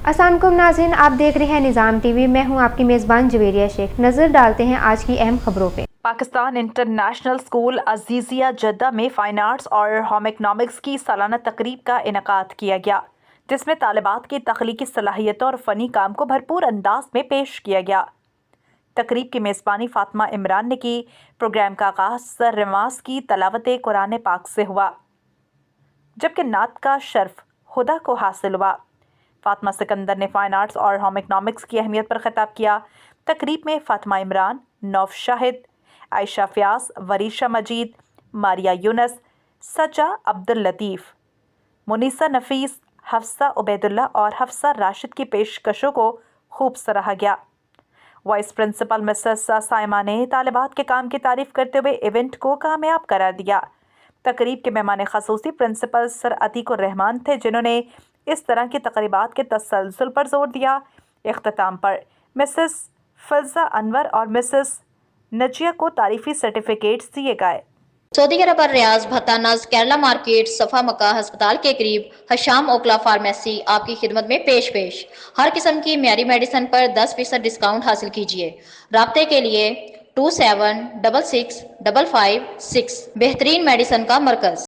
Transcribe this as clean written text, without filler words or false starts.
अस्सलाम वालेकुम नाज़रीन, आप देख रहे हैं निज़ाम टीवी। मैं हूं आपकी मेज़बान जवेरिया शेख। नज़र डालते हैं आज की अहम खबरों पे। Pakistan international school Aziziyah Jeddah में फ़ाइन आर्ट्स और होम इकनॉमिक्स की सालाना तकरीब का इनेकाद किया गया, जिसमें तालिबात की तख्लीकी सलाहियतों और फ़नी काम को भरपूर अंदाज में पेश किया गया। तकरीब की मेज़बानी फ़ातिमा इमरान ने की। प्रोग्राम का आगाज़ सर रिवास की तलावत कुरान पाक से हुआ, जबकि नात का शर्फ हुदा को हासिल हुआ। फ़ातिमा सिकंदर ने फ़ाइन आर्ट्स और होम इकनॉमिक्स की अहमियत पर ख़िताब किया। तकरीब में फ़ातिमा इमरान, नौफ शाहिद, आयशा फ़याज़, वरीशा मजीद, मारिया यूनस, सजा अब्दुल लतीफ़, मुनीसा नफ़ीस, हफ्सा उबैदुल्ला और हफ्सा राशिद की पेशकशों को खूब सराहा गया। वाइस प्रिंसिपल मिसेस साइमा ने तालिबात के काम की तारीफ़ करते हुए इवेंट को कामयाब करार दिया। तकरीब के मेहमान ख़सूसी प्रिंसिपल सर अतीकुर रहमान थे, जिन्होंने इस तरह की तकरीबात के तसलसल पर जोर दिया। इख्तिताम पर मिसेस फ़िज़ा अनवर और मिसेस नजिया को तारीफ़ी सर्टिफिकेट्स दिए गए। सऊदी अरब और रियाज भत्तानाज केरला मार्केट सफ़ा मक्का अस्पताल के करीब हशाम ओकला फार्मेसी आपकी खिदमत में पेश हर किस्म की मियारी मेडिसिन पर 10% डिस्काउंट हासिल कीजिए। राब्ते के लिए 27665556 बेहतरीन मेडिसिन का मरकज।